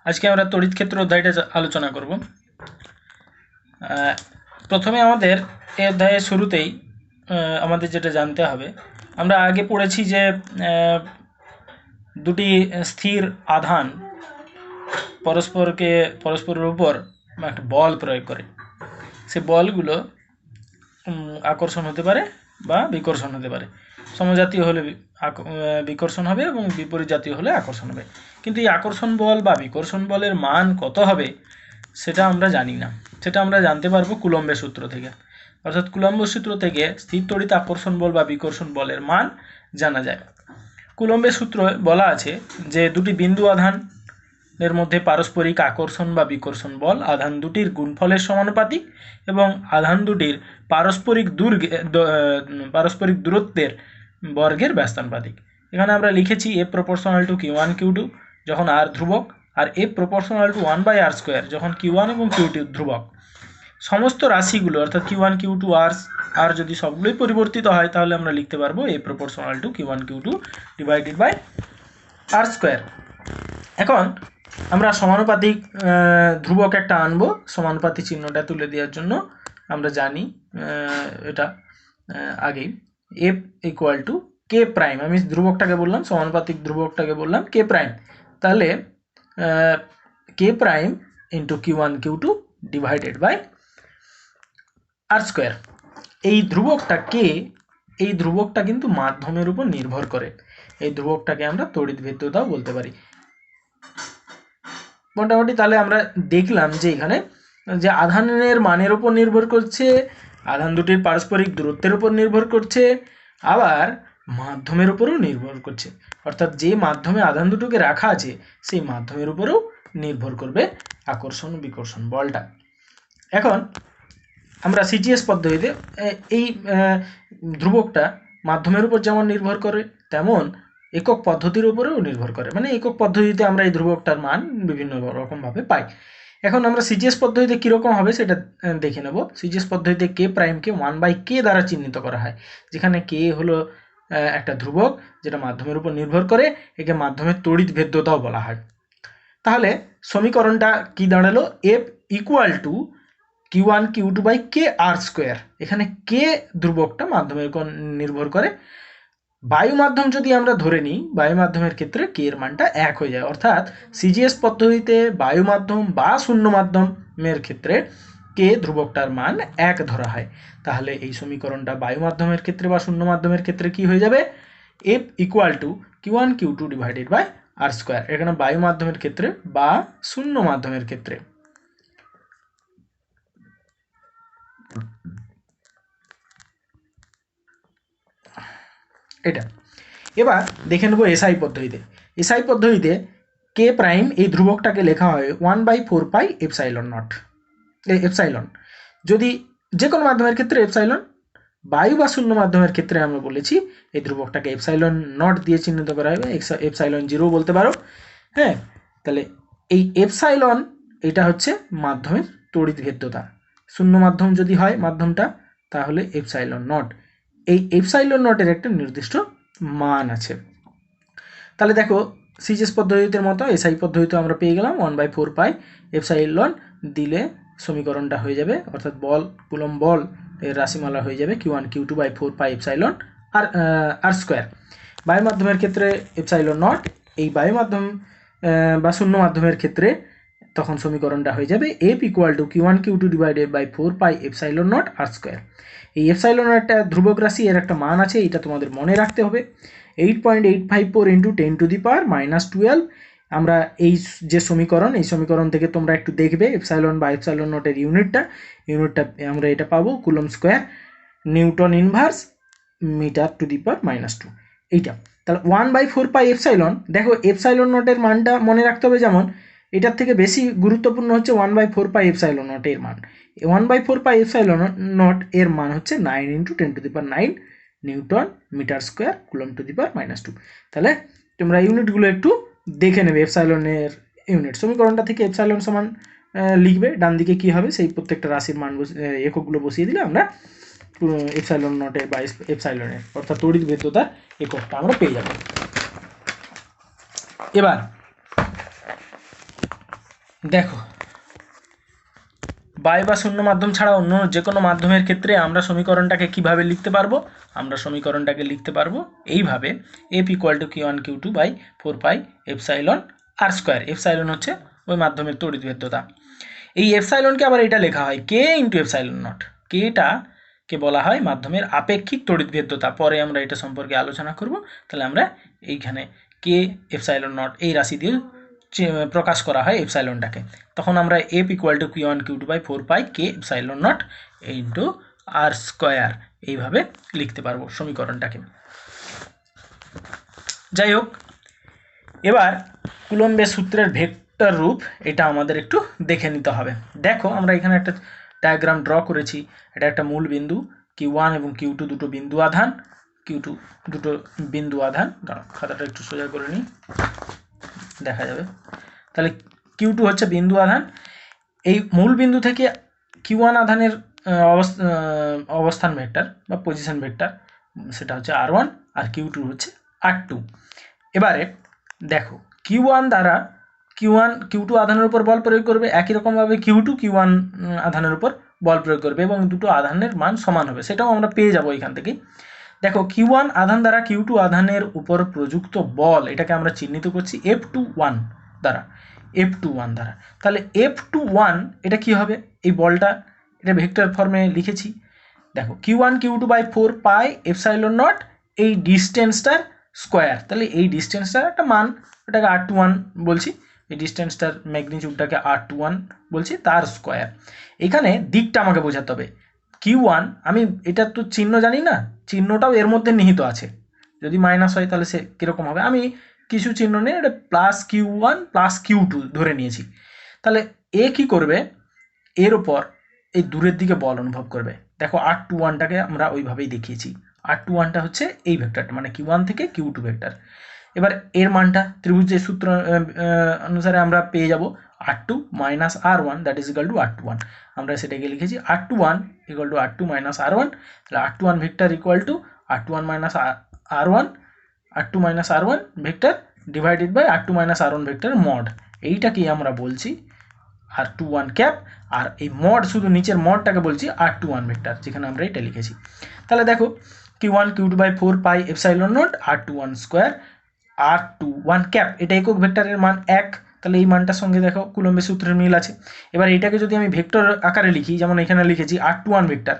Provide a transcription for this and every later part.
আজকে আমরা তড়িৎ ক্ষেত্র অধ্যায়টা আলোচনা করব। প্রথমে আমাদের এই অধ্যায়ের শুরুতেই আমাদের যেটা জানতে হবে, আমরা আগে পড়েছি যে দুটি স্থির আধান পরস্পরের উপর একটা বল প্রয়োগ করে। সে বলগুলো আকর্ষণ হতে পারে বা বিকর্ষণ হতে পারে। সমজাতীয় হলে বিকর্ষণ হবে এবং বিপরীত জাতীয় হলে আকর্ষণ হবে। কিন্তু এই আকর্ষণ বল বা বিকর্ষণ বলের মান কত হবে সেটা আমরা জানি না। সেটা আমরা জানতে পারবো কুলম্বের সূত্র থেকে। অর্থাৎ কুলম্বের সূত্র থেকে স্থির তড়িৎ আকর্ষণ বল বা বিকর্ষণ বলের মান জানা যায়। কুলম্বের সূত্র বলা আছে যে দুটি বিন্দু আধানের মধ্যে পারস্পরিক আকর্ষণ বা বিকর্ষণ বল আধান দুটির গুণফলের সমানুপাতিক এবং আধান দুটির পারস্পরিক দূরত্বের বর্গের ব্যস্তানুপাতিক। এখানে আমরা লিখেছি F proportional to Q one Q two যখন আর ধ্রুবক, আর F proportional to 1/r square যখন কিউ ওয়ান এবং কিউ টু ধ্রুবক। সমস্ত রাশিগুলো অর্থাৎ Q one Q two R যদি সবগুলোই পরিবর্তিত হয় তাহলে আমরা লিখতে পারবো এ proportional to Q one Q two divided by R square. এখন আমরা সমানুপাতিক ধ্রুবক একটা আনবো। সমানুপাতিক চিহ্নটা তুলে দেওয়ার জন্য আমরা জানি এটা আগেই F equal to K prime. আমি ধ্রুবকটাকে বললাম, সমানুপাতিক ধ্রুবকটাকে বললাম কে প্রাইম। তাহলে K prime into Q one Q two divided by R square. এই ধ্রুবকটা কে, এই ধ্রুবকটা কিন্তু মাধ্যমের উপর নির্ভর করে। এই ধ্রুবকটাকে আমরা তড়িৎ ভেদ্যতাও বলতে পারি মোটামুটি। তাহলে আমরা দেখলাম যে এখানে যে আধানের মানের উপর নির্ভর করছে, আধান দুটির পারস্পরিক দূরত্বের উপর নির্ভর করছে, আবার মাধ্যমের উপরেও নির্ভর করছে। অর্থাৎ যে মাধ্যমে আধান দুটোকে রাখা আছে সেই মাধ্যমের উপরেও নির্ভর করবে আকর্ষণ বিকর্ষণ বলটা। এখন আমরা সিজিএস পদ্ধতিতে এই ধ্রুবকটা মাধ্যমের উপর যেমন নির্ভর করে তেমন একক পদ্ধতির উপরেও নির্ভর করে। মানে একক পদ্ধতিতে আমরা এই ধ্রুবকটার মান বিভিন্ন রকমভাবে পাই। এখন আমরা সিজিএস পদ্ধতিতে কীরকম হবে সেটা দেখে নেব। সিজিএস পদ্ধতিতে কে প্রাইমকে 1/k দ্বারা চিহ্নিত করা হয়, যেখানে কে হলো একটা ধ্রুবক যেটা মাধ্যমের উপর নির্ভর করে। একে মাধ্যমের তড়িৎ ভেদ্যতাও বলা হয়। তাহলে সমীকরণটা কি দাঁড়ালো? F equal to Q one Q two by K R square. এখানে কে ধ্রুবকটা মাধ্যমের উপর নির্ভর করে। বায়ু মাধ্যম যদি আমরা ধরে নিই, বায়ু মাধ্যমের ক্ষেত্রে কে এর মানটা 1 হয়ে যায়। অর্থাৎ সিজিএস পদ্ধতিতে বায়ু মাধ্যম বা শূন্য মাধ্যমের ক্ষেত্রে কে ধ্রুবকটার মান 1 ধরা হয়। তাহলে এই সমীকরণটা বায়ু মাধ্যমের ক্ষেত্রে বা শূন্য মাধ্যমের ক্ষেত্রে কি হয়ে যাবে? F equal to Q one Q two divided by R square. এখানে বায়ু মাধ্যমের ক্ষেত্রে বা শূন্য মাধ্যমের ক্ষেত্রে। এটা এবার দেখে নেব এসআই পদ্ধতিতে। এসআই পদ্ধতিতে কে প্রাইম এই ধ্রুবকটাকে লেখা হয় 1/4 এপসাইলন নট। এপসাইলন যদি যে কোনো মাধ্যমের ক্ষেত্রে এপসাইলন, বায়ু বা শূন্য মাধ্যমের ক্ষেত্রে আমরা বলেছি এই ধ্রুবকটাকে এপসাইলন নট দিয়ে চিহ্নিত করা হবে। এপসাইলন 0 বলতে পারো। হ্যাঁ, তাহলে এই এপসাইলন এটা হচ্ছে মাধ্যমের তড়িৎ ভেদ্যতা। শূন্য মাধ্যম যদি হয় মাধ্যমটা তাহলে এপসাইলন নট। এই এপসাইলন নটের একটা নির্দিষ্ট মান আছে। তাহলে দেখো সিজিএস পদ্ধতিতে মতো এসআই পদ্ধতিতে আমরা পেয়ে গেলাম 1/4 এপসাইলন দিলে সমীকরণটা হয়ে যাবে। অর্থাৎ বল কুলম্ব বল এর রাশিমালা হয়ে যাবে Q one Q two by 4 epsilon R square. বায়ু মাধ্যমের ক্ষেত্রে এপসাইলন নট, এই বায়ু মাধ্যম বা শূন্য মাধ্যমের ক্ষেত্রে তখন সমীকরণটা হয়ে যাবে F equal to Q one Q two divided by 4 epsilon not R square. এই এপসাইলন একটা ধ্রুবক রাশি, এর একটা মান আছে, এটা তোমাদের মনে রাখতে হবে। 8.854 ইন্টু 10⁻⁻12। আমরা এই যে সমীকরণ, এই সমীকরণ থেকে তোমরা একটু দেখবে এপসাইলন বা এপসাইলন নটের ইউনিটটা আমরা এটা পাবো coulomb square newton inverse metre to the power -2 এইটা। তাহলে 1/4 এপসাইলন। দেখো এপসাইলন নটের মানটা মনে রাখতে হবে, যেমন এটার থেকে বেশি গুরুত্বপূর্ণ হচ্ছে 1/4 এপসাইলন নট এর মান। 1/4 এপসাইলন নট এর মান হচ্ছে 9 × 10⁹ newton metre square coulomb to the power -2। তাহলে তোমরা ইউনিটগুলো একটু দেখে নেবে। এপসাইলনের ইউনিট সমীকরণটা থেকে এপসাইলন সমান লিখবে, ডান দিকে কি হবে সেই প্রত্যেকটা রাশির মান এককগুলো বসিয়ে দিলে আমরা এপসাইলন নটের বা এপসাইলনের অর্থাৎ তড়িৎ ভেদ্যতার এককটা আমরা পেয়ে যাব। এবার দেখো বায়ু বা শূন্য মাধ্যম ছাড়া অন্য যে কোনো মাধ্যমের ক্ষেত্রে আমরা সমীকরণটাকে কিভাবে লিখতে পারবো? আমরা সমীকরণটাকে লিখতে পারবো এইভাবে, F equal to Q one Q two by 4 pi epsilon R square. Epsilon হচ্ছে ওই মাধ্যমের তড়িৎভেদ্যতা। এই এপসাইলনকে আবার এটা লেখা হয় কে ইন্টু এপসাইলন নট। কেটাকে বলা হয় মাধ্যমের আপেক্ষিক তড়িৎভেদ্যতা। পরে আমরা এটা সম্পর্কে আলোচনা করব। তাহলে আমরা এইখানে কে এপসাইলন নট এই রাশি দিয়ে প্রকাশ করা হয় এপসাইলনটাকে। তখন আমরা F equal to Q one Q two by 4 pi K epsilon not into R square এইভাবে লিখতে পারবো সমীকরণটাকে। যাই হোক, এবার কুলম্বের সূত্রের ভেক্টর রূপ এটা আমাদের একটু দেখে নিতে হবে। দেখো আমরা এখানে একটা ডায়াগ্রাম ড্র করেছি। এটা একটা মূল বিন্দু, কিউ ওয়ান এবং কিউ টু দুটো বিন্দু আধান, কিউ টু দুটো বিন্দু আধান। দাঁড়াও খাতাটা একটু সোজা করে নিই, দেখা যাবে। তাহলে কিউ টু হচ্ছে বিন্দু আধান। এই মূল বিন্দু থেকে কিউ ওয়ান আধানের অবস্থান ভেক্টর বা পজিশন ভেক্টর সেটা হচ্ছে আর ওয়ান, আর কিউ টু হচ্ছে আর টু। এবারে দেখো কিউ ওয়ান দ্বারা কিউ টু আধানের উপর বল প্রয়োগ করবে, একই রকমভাবে কিউ টু কিউ ওয়ান আধানের উপর বল প্রয়োগ করবে এবং দুটো আধানের মান সমান হবে, সেটাও আমরা পেয়ে যাবো এখান থেকে। দেখো কিউ ওয়ান আধান দ্বারা কিউ টু আধানের উপর প্রযুক্ত বল এটাকে আমরা চিহ্নিত করছি F21 দ্বারা, F21 দ্বারা। তাহলে F21 এটা কি হবে? এই বলটা এটা ভেক্টর ফর্মে লিখেছি। দেখো Q one Q two by 4 pi epsilon naught এই ডিস্টেন্সটার স্কোয়ার। তাহলে এই ডিস্টেন্সটার একটা মান, ওটাকে R21 বলছি, এই ডিস্টেন্সটার ম্যাগনিটিউডটাকে R21 বলছি, তার স্কোয়ার। এখানে দিকটা আমাকে বোঝাতে হবে। কিউ ওয়ান আমি এটা তো চিহ্ন জানি না, চিহ্নটাও এর মধ্যে নিহিত আছে। যদি মাইনাস হয় তাহলে সে কীরকম হবে? আমি কিছু চিহ্ন নেই, এটা plus Q one plus Q two ধরে নিয়েছি। তাহলে এ কি করবে? এর ওপর এই দূরের দিকে বল অনুভব করবে। দেখো R21টাকে আমরা ওইভাবেই দেখিয়েছি। R21টা হচ্ছে এই ভেক্টরটা, মানে কিউ ওয়ান থেকে কিউ টু ভেক্টর। এবার এর মানটা ত্রিভুজের সূত্র অনুসারে আমরা পেয়ে যাব R2 minus R1 that is equal to R21। আমরা সেটাকে লিখেছি R21 equal to R2 minus R1। তাহলে R21 vector equal to R21 minus R1, R2 minus R1 vector divided by R2 minus R1 vector mod. এইটাকেই আমরা বলছি R21 cap, আর এই mod শুধু নিচের মডটাকে বলছি R21 ভেক্টর, যেখানে আমরা এটা লিখেছি। তাহলে দেখো কিউ1 কিউ2 by 4 pi epsilon not R21 square R21 cap, এটা একক ভেক্টরের মান 1। তাহলে এই মানটার সঙ্গে দেখো কুলম্বের সূত্রের মিল আছে। এবার এটাকে যদি আমি ভেক্টর আকারে লিখি, যেমন এখানে লিখেছি R21 ভেক্টর,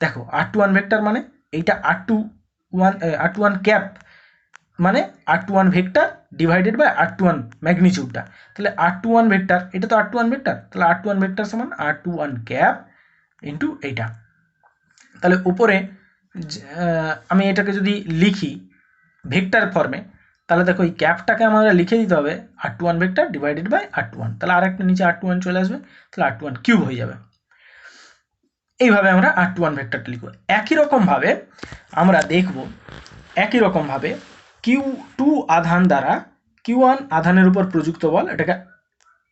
দেখো R21 ভেক্টর মানে এইটা R21 ক্যাপ মানে R21 vector divided by R21 ম্যাগনিটিউডটা। তাহলে R21 ভেক্টর, এটা তো R21 ভেক্টর, তাহলে R21 ভেক্টর সমান R21 ক্যাপ ইন্টু এইটা। তাহলে উপরে আমি এটাকে যদি লিখি ভেক্টর ফর্মে, তাহলে দেখো এই ক্যাপটাকে আমাদের লিখে দিতে হবে R21 vector divided by R21। তাহলে আর একটা নিচে R21 চলে আসবে, তাহলে R21 কিউব হয়ে যাবে। এইভাবে আমরা R21 ভেক্টরটা লিখব। একই রকমভাবে আমরা দেখব, একই রকমভাবে Q2 আধান দ্বারা Q1 আধানের উপর প্রযুক্ত বল, এটাকে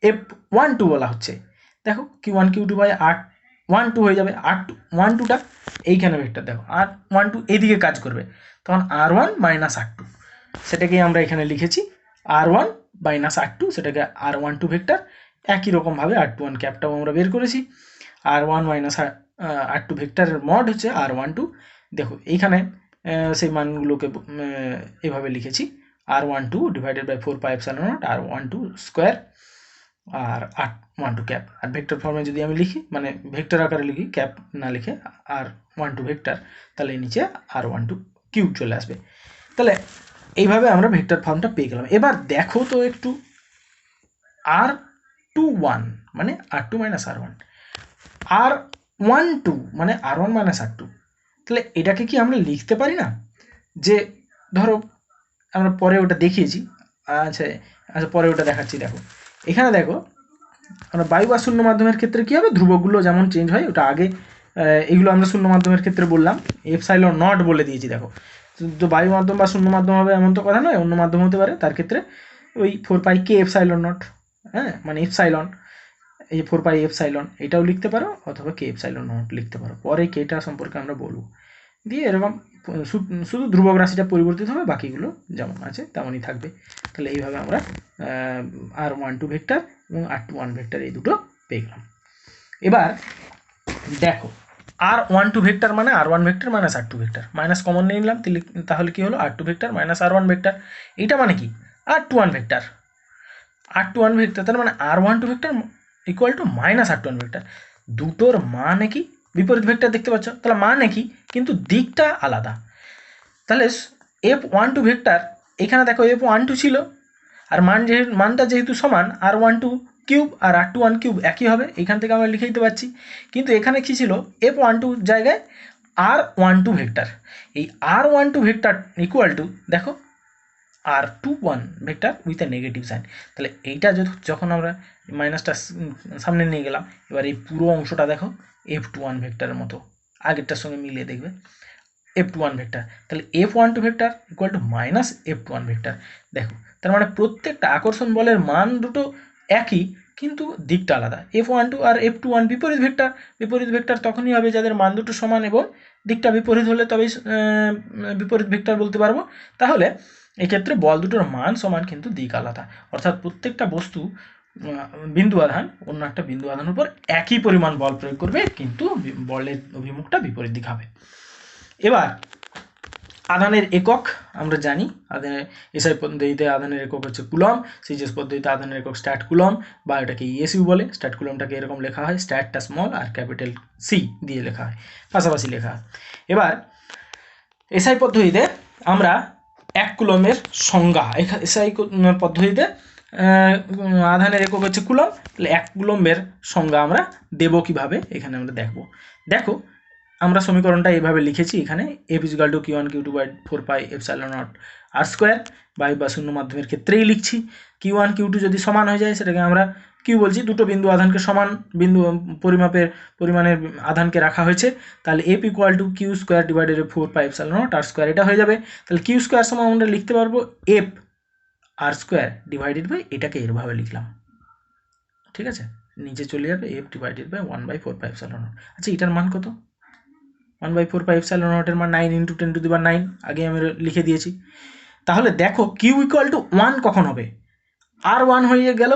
F12 বলা হচ্ছে। দেখো Q1 Q2 বাই R12 হয়ে যাবে। R12টা এইখানে ভেক্টর, দেখো R12 এইদিকে কাজ করবে, তখন R1 মাইনাস R2, সেটাকেই আমরা এখানে লিখেছি R1 মাইনাস R2, সেটাকে R12 ভেক্টর। একই রকমভাবে R21 ক্যাপটাও আমরা বের করেছি। R1 মাইনাস R2 ভেক্টরের মড হচ্ছে R12। দেখো এইখানে সেই মানগুলোকে এভাবে লিখেছি R12 divided by 4 pi epsilon naught R12 square আর R12 ক্যাপ। আর ভেক্টর ফর্মে যদি আমি লিখি, মানে ভেক্টর আকারে লিখি, ক্যাপ না লিখে R12 ভেক্টর, তাহলে নিচে R12 কিউব চলে আসবে। তাহলে এইভাবে আমরা ভেক্টর ফর্মটা পেয়ে গেলাম। এবার দেখো তো একটু R21 মানে R2 মাইনাস R1, R12 মানে R1 মাইনাস R2। তাহলে এটাকে কি আমরা লিখতে পারি না? যে ধরো আমরা পরে ওটা দেখিয়েছি, আচ্ছা পরে ওটা দেখাচ্ছি। দেখো এখানে দেখো আমরা বায়ু বা শূন্য মাধ্যমের ক্ষেত্রে কী হবে, ধ্রুবকগুলো যেমন চেঞ্জ হয়, ওটা আগে এগুলো আমরা শূন্য মাধ্যমের ক্ষেত্রে বললাম, এপসাইলন নট বলে দিয়েছি। দেখো তো বায়ু মাধ্যম বা শূন্য মাধ্যম হবে এমন তো কথা নয়, অন্য মাধ্যম হতে পারে। তার ক্ষেত্রে ওই 4 পাই কে এপসাইলন নট, হ্যাঁ মানে এপসাইলন, এই যে 4 পাই এপসাইলন এটাও লিখতে পারো, অথবা কে এপসাইলন নট লিখতে পারো। পরে কেটা সম্পর্কে আমরা বলবো। দিয়ে এরকম শুধু ধ্রুবক রাশিটা পরিবর্তিত হবে, বাকিগুলো যেমন আছে তেমনই থাকবে। তাহলে এইভাবে আমরা R12 ভেক্টর এবং R21 ভেক্টর এই দুটো পেয়ে গেলাম। এবার দেখো R12 ভেক্টর মানে R1 vector minus R2 vector, minus common নিয়ে নিলাম, তাহলে কি হলো R2 vector minus R1 vector. এইটা মানে কি R21 ভেক্টর, R21 ভেক্টর, তার মানে R12 vector equal two minus R21 vector. দুটোর মান একই, বিপরীত ভেক্টর দেখতে পাচ্ছ, তাহলে মান একই কিন্তু দিকটা আলাদা। তাহলে F12 ভেক্টর এখানে দেখো F12 ছিল, আর মানটা যেহেতু সমান R12 কিউব আর R21 কিউব একই হবে, এখান থেকে আমরা লিখে দিতে পারছি। কিন্তু এখানে কী ছিল, F12 জায়গায় R12 ভেক্টর। এই R12 ভেক্টর ইকুয়াল টু দেখো R21 vector with a negative sign. তাহলে এইটা যখন আমরা মাইনাসটা সামনে নিয়ে গেলাম, এবার এই পুরো অংশটা দেখো F21 ভেক্টরের মতো, আগেরটার সঙ্গে মিলিয়ে দেখবে F21 ভেক্টর। তাহলে F12 vector equal two minus F21 vector. দেখো তার মানে প্রত্যেকটা আকর্ষণ বলের মান দুটো একই কিন্তু দিকটা আলাদা। F12 আর F21 বিপরীত ভেক্টর। বিপরীত ভেক্টর তখনই হবে যাদের মান দুটো সমান এবং দিকটা বিপরীত হলে তবেই বিপরীত ভেক্টর বলতে পারবো। তাহলে এক্ষেত্রে বল দুটোর মান সমান কিন্তু দিক আলাদা, অর্থাৎ প্রত্যেকটা বস্তু বিন্দু আধান অন্য একটা বিন্দু আধানের উপর একই পরিমাণ বল প্রয়োগ করবে কিন্তু বলের অভিমুখটা বিপরীত দিক হবে। এবার আধানের একক আমরা জানি, আধানের এসআই পদ্ধতিতে আধানের একক হচ্ছে কুলম, সিজিএস পদ্ধতিতে আধানের একক স্ট্যাট কুলম, বা এটাকে ইএসইউ বলে। স্ট্যাট কুলমটাকে এরকম লেখা হয়, স্ট্যাটটা স্মল আর ক্যাপিটাল সি দিয়ে লেখা হয়, পাশাপাশি লেখা হয়। এবার এসআই পদ্ধতিতে আমরা 1 কুলমের সংজ্ঞা, এসআই পদ্ধতিতে আধানের একক হচ্ছে কুলম, তাহলে 1 কুলম্বের সংজ্ঞা আমরা দেবো কিভাবে এখানে আমরা দেখো আমরা সমীকরণটা এইভাবে লিখেছি, এখানে F is equal to Q1 Q2 by 4 pi epsilon naught R square, বা শূন্য মাধ্যমের ক্ষেত্রেই লিখছি। Q1 Q2 যদি সমান হয়ে যায় সেটাকে আমরা কিউ বলছি, দুটো বিন্দু আধানকে সমান বিন্দু পরিমাণের আধানকে রাখা হয়েছে, তাহলে F equal to Q square divided 4 pi epsilon naught R square, এটা হয়ে যাবে। তাহলে কিউ স্কোয়ার সমান আমরা লিখতে পারবো F R square divided by, এটাকে এরভাবে লিখলাম, ঠিক আছে, নিচে চলে যাবে F divided by 1/4 pi epsilon naught. আচ্ছা এটার মান কত? 1/4 পাই এপসাইলন নটের মান 9 × 10⁹, আগে আমি লিখে দিয়েছি। তাহলে দেখো কিউ ইকুয়াল টু 1 কখন হবে, আর 1 হয়ে গেল,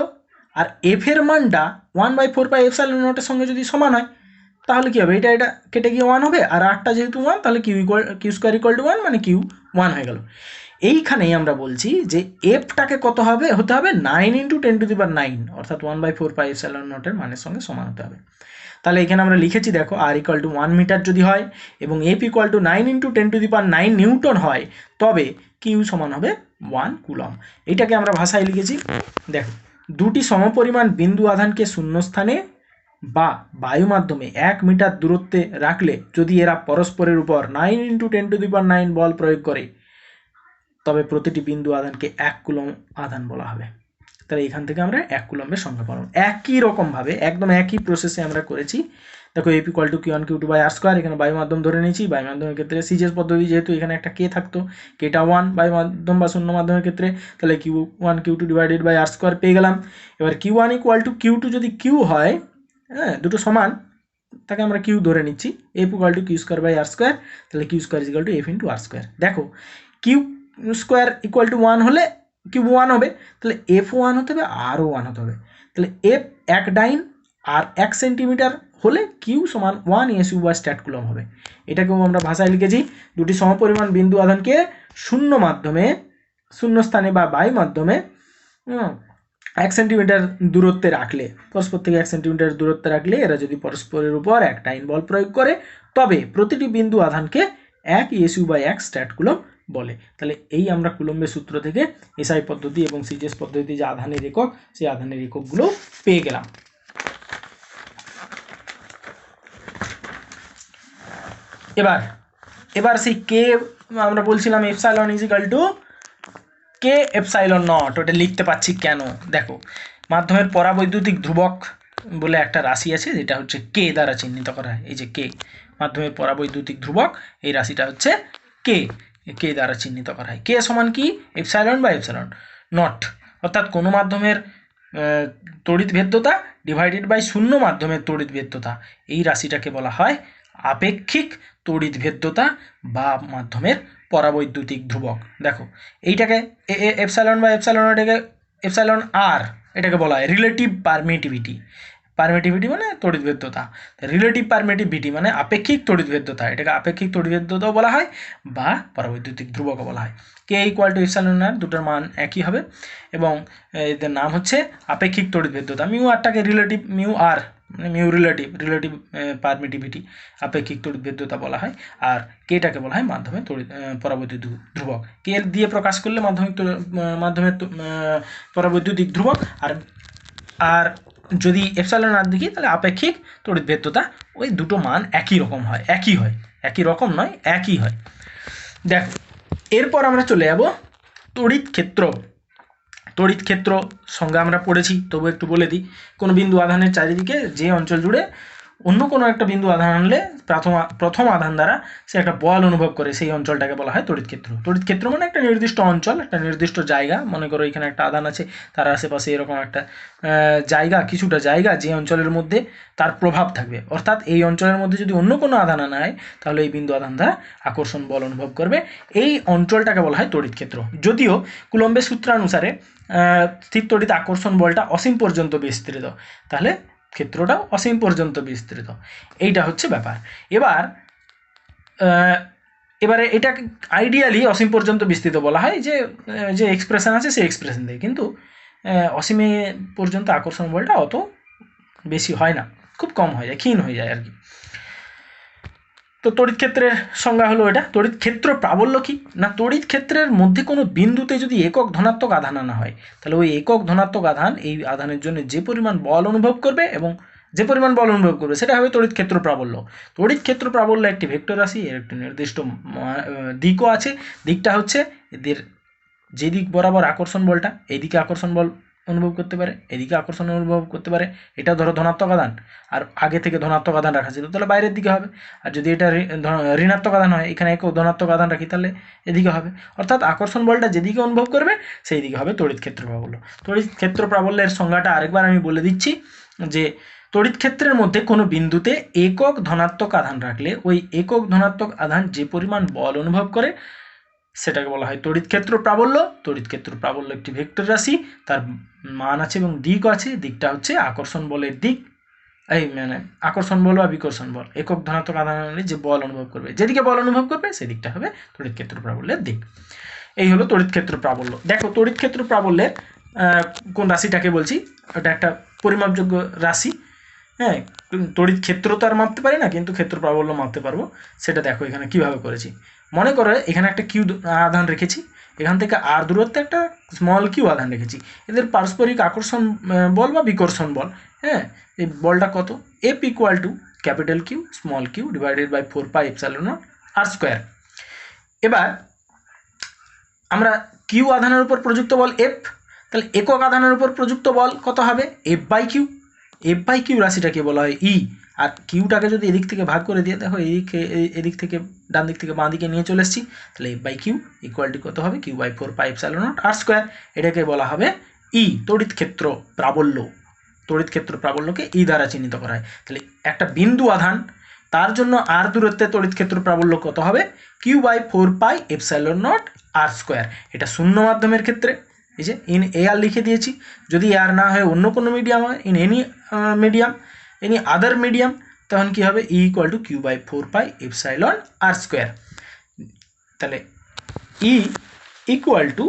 আর এফ এর মানটা 1/4 পাই এপসাইলন নটের সঙ্গে যদি সমান হয় তাহলে কী হবে, এটা কেটে গিয়ে 1 হবে, আর আরটা যেহেতু 1 তাহলে কিউ স্কোয়ার ইকুয়াল টু 1, মানে কিউ 1 হয়ে গেল। এইখানেই আমরা বলছি যে এফটাকে কত হতে হবে 9 × 10⁹, অর্থাৎ 1/4 পাই এপসাইলন নটের মানের সঙ্গে সমান হতে হবে। তাহলে এখানে আমরা লিখেছি দেখো আর ইকুয়াল টু 1 মিটার যদি হয় এবং এফ ইকুয়াল টু 9 × 10⁹ নিউটন হয়, তবে কিউ সমান হবে 1 কুলম। এইটাকে আমরা ভাষায় লিখেছি, দেখো দুটি সমপরিমাণ বিন্দু আধানকে শূন্যস্থানে বা বায়ু মাধ্যমে 1 মিটার দূরত্বে রাখলে যদি এরা পরস্পরের উপর 9 × 10⁹ বল প্রয়োগ করে তবে প্রতিটি বিন্দু আধানকে 1 কুলম আধান বলা হবে। তাহলে এখান থেকে আমরা 1 কুলম্বের সংজ্ঞা পাবো। একই রকমভাবে একদম একই প্রসেসে আমরা করেছি। দেখো F equal to Q1 Q2 by R square, এখানে বায়ু মাধ্যম ধরে নিয়েছি, বায়ু মাধ্যমের ক্ষেত্রে সিজিএস পদ্ধতি যেহেতু এখানে একটা কে থাকতো, কেটা 1 বায়ু মাধ্যম বা শূন্য মাধ্যমের ক্ষেত্রে, তাহলে Q1 Q2 divided by R square পেয়ে গেলাম। এবার Q1 ইকুয়াল টু Q2 যদি Q হয়, হ্যাঁ দুটো সমান, তাকে আমরা Q ধরে নিচ্ছি, F equal to Q square by R square, তাহলে Q square is equal to F × R square. দেখো Q স্কোয়ার ইকুয়াল টু 1 হলে কিউ 1 হবে, তাহলে F1 হতে হবে, আরও 1 হতে হবে, তাহলে F 1 ডাইন আর 1 সেন্টিমিটার হলে কিউ সমান 1 এসইউ বা স্ট্যাট কুলম হবে। এটাকেও আমরা ভাষায় লিখেছি, দুটি সমপরিমাণ বিন্দু আধানকে শূন্য স্থানে বা বায়ু মাধ্যমে 1 সেন্টিমিটার দূরত্বে রাখলে, পরস্পর থেকে 1 সেন্টিমিটার দূরত্বে রাখলে এরা যদি পরস্পরের উপর 1 টাইন বল প্রয়োগ করে তবে প্রতিটি বিন্দু আধানকে 1 এসইউ বা 1 স্ট্যাট কুলম বলে। তাহলে এই আমরা কুলম্বের সূত্র থেকে এসআই পদ্ধতি এবং সিজিএস পদ্ধতি যে আধানের একক, সেই আধানের এককগুলো পেয়ে গেলাম। এবার সেই কে আমরা বলছিলাম epsilon is equal to K epsilon not, ওটা লিখতে পাচ্ছি কেন, দেখো মাধ্যমের পরাবৈদ্যুতিক ধ্রুবক বলে একটা রাশি আছে যেটা হচ্ছে কে দ্বারা চিহ্নিত করা হয়। এই যে কে মাধ্যমের পরাবৈদ্যুতিক ধ্রুবক, এই রাশিটা হচ্ছে কে দ্বারা চিহ্নিত করা হয়। কে সমান কি এপসাইলন বা এপসাইলন নট, অর্থাৎ কোনো মাধ্যমের তড়িৎ ভেদ্যতা ডিভাইডেড বাই শূন্য মাধ্যমের তড়িৎ ভেদ্যতা, এই রাশিটাকে বলা হয় আপেক্ষিক তড়িৎভেদ্যতা বা মাধ্যমের পরাবৈদ্যুতিক ধ্রুবক। দেখো এইটাকে এপসাইলন বা এপসাইলন এটাকে এপসাইলন আর এটাকে বলা হয় রিলেটিভ পারমিটিভিটি। পারমিটিভিটি মানে তড়িৎভেদ্যতা, রিলেটিভ পারমিটিভিটি মানে আপেক্ষিক তড়িৎভেদ্যতা, এটাকে আপেক্ষিক তড়িৎভেদ্যতাও বলা হয় বা পরাবৈদ্যুতিক ধ্রুবকও বলা হয়। কে ইকুয়াল টু এপসাইলন আর, দুটোর মান একই হবে এবং এদের নাম হচ্ছে আপেক্ষিক তড়িৎভেদ্যতা। মিউ আরটাকে রিলেটিভ, মিউ আর মানে মিউ রিলেটিভ, রিলেটিভ পারমিটিভিটি আপেক্ষিক তড়িৎভেদ্যতা বলা হয়। আর কেটাকে বলা হয় মাধ্যমের পরাবৈদ্যুতিক ধ্রুবক। কে দিয়ে প্রকাশ করলে মাধ্যমের পরাবৈদ্যুতিক ধ্রুবক। আর যদি এপসাইলন আর দেখি তাহলে আপেক্ষিক তড়িৎভেদ্যতা। ওই দুটো মান একই রকম হয়, একই রকম নয়, একই হয়। দেখো এরপর আমরা চলে যাব তড়িৎ ক্ষেত্র। তড়িৎ ক্ষেত্র সংজ্ঞা আমরা পড়েছি, তবু একটু বলে দিই। কোনো বিন্দু আধানের চারিদিকে যে অঞ্চল জুড়ে অন্য কোনো একটা বিন্দু আধান আনলে প্রথম আধান দ্বারা সে একটা বল অনুভব করে, সেই অঞ্চলটাকে বলা হয় তড়িৎ ক্ষেত্র। তড়িৎ ক্ষেত্র মানে একটা নির্দিষ্ট অঞ্চল, একটা নির্দিষ্ট জায়গা। মনে করো এখানে একটা আধান আছে, তার আশেপাশে এরকম একটা জায়গা, কিছুটা জায়গা যে অঞ্চলের মধ্যে তার প্রভাব থাকবে। অর্থাৎ এই অঞ্চলের মধ্যে যদি অন্য কোনো আধান আনা হয় তাহলে এই বিন্দু আধান দ্বারা আকর্ষণ বল অনুভব করবে। এই অঞ্চলটাকে বলা হয় তড়িৎ ক্ষেত্র। যদিও কুলম্বের সূত্রানুসারে স্থির তড়িৎ আকর্ষণ বলটা অসীম পর্যন্ত বিস্তৃত, তাহলে ক্ষেত্রটাও অসীম পর্যন্ত বিস্তৃত। এইটা হচ্ছে ব্যাপার। এবারে এটা আইডিয়ালি অসীম পর্যন্ত বিস্তৃত বলা হয়, যে এক্সপ্রেশন আছে সেই এক্সপ্রেশন দিয়ে, কিন্তু অসীমে পর্যন্ত আকর্ষণ বলটা অত বেশি হয় না, খুব কম হয়ে যায়, ক্ষীণ হয়ে যায় আর কি। তো তড়িৎ ক্ষেত্রের সংজ্ঞা হলো এটা। তড়িৎ ক্ষেত্র প্রাবল্য কি না, তড়িৎ ক্ষেত্রের মধ্যে কোনো বিন্দুতে যদি একক ধনাত্মক আধান আনা হয় তাহলে ওই একক ধনাত্মক আধান এই আধানের জন্য যে পরিমাণ বল অনুভব করবে এবং যে পরিমাণ বল অনুভব করবে সেটা হবে তড়িৎ ক্ষেত্র প্রাবল্য। তড়িৎ ক্ষেত্র প্রাবল্য একটি ভেক্টর রাশি, এর একটি নির্দিষ্ট দিকও আছে। দিকটা হচ্ছে এদের যে দিক বরাবর আকর্ষণ বলটা, এইদিকে আকর্ষণ বল অনুভব করতে পারে, এদিকে আকর্ষণ অনুভব করতে পারে। এটা ধরো ধনাত্মক আধান, আর আগে থেকে ধনাত্মক আধান রাখা ছিল তাহলে বাইরের দিকে হবে। আর যদি এটা ঋণাত্মক আধান হয়, এখানে এক ধনাত্মক আধান রাখি তাহলে এদিকে হবে। অর্থাৎ আকর্ষণ বলটা যেদিকে অনুভব করবে সেই দিকে হবে তড়িৎ ক্ষেত্র প্রাবল্য। তড়িৎ ক্ষেত্র প্রাবল্যের সংজ্ঞাটা আরেকবার আমি বলে দিচ্ছি, যে তড়িৎ ক্ষেত্রের মধ্যে কোনো বিন্দুতে একক ধনাত্মক আধান রাখলে ওই একক ধনাত্মক আধান যে পরিমাণ বল অনুভব করে সেটাকে বলা হয় তড়িৎ ক্ষেত্র প্রাবল্য। তড়িৎ ক্ষেত্র প্রাবল্য একটি ভেক্টর রাশি, তার মান আছে এবং দিকও আছে। দিকটা হচ্ছে আকর্ষণ বলের দিক, এই মানে আকর্ষণ বল বা বিকর্ষণ বল, একক ধনাত্মক আধান আনলে যে বল অনুভব করবে, যেদিকে বল অনুভব করবে সেদিকটা হবে তড়িৎ ক্ষেত্র প্রাবল্যের দিক। এই হলো তড়িৎ ক্ষেত্র প্রাবল্য। দেখো তড়িৎ ক্ষেত্র প্রাবল্যের কোন রাশিটাকে বলছি, ওটা একটা পরিমাপযোগ্য রাশি। হ্যাঁ, তড়িৎ ক্ষেত্র তো আর মাপতে পারি না, কিন্তু ক্ষেত্র প্রাবল্য মাপতে পারবো। সেটা দেখো এখানে কিভাবে করেছি। মনে করো এখানে একটা কিউ আধান রেখেছি, এখান থেকে আর দূরত্বে একটা স্মল কিউ আধান রেখেছি। এদের পারস্পরিক আকর্ষণ বল বা বিকর্ষণ বল, হ্যাঁ, এই বলটা কত, F equal to capital Q small Q divided by 4 pi epsilon not R square. এবার আমরা কিউ আধানের উপর প্রযুক্ত বল এফ, তাহলে একক আধানের উপর প্রযুক্ত বল কত হবে, F by Q. F by Q রাশিটাকে বলা হয় ই। আর কিউটাকে যদি এদিক থেকে ভাগ করে দিয়ে, দেখো এদিক থেকে ডান দিক থেকে বাঁ দিকে নিয়ে চলে এসেছি, তাহলে F by Q equal to কত হবে, Q by 4 pi epsilon not R square. এটাকে বলা হবে ই, তড়িৎ ক্ষেত্র প্রাবল্য। তড়িৎ ক্ষেত্র প্রাবল্যকে ই দ্বারা চিহ্নিত করা হয়। তাহলে একটা বিন্দু আধান, তার জন্য আর দূরত্বে তড়িৎ ক্ষেত্র প্রাবল্য কত হবে, Q by 4 pi epsilon not R square. এটা শূন্য মাধ্যমের ক্ষেত্রে এই যে ইন এ আর লিখে দিয়েছি। যদি আর না হয় অন্য কোনো মিডিয়াম হয়, in any medium, any other medium, তখন কি হবে, E equal to Q by 4 pi epsilon R square. তাহলে E equal to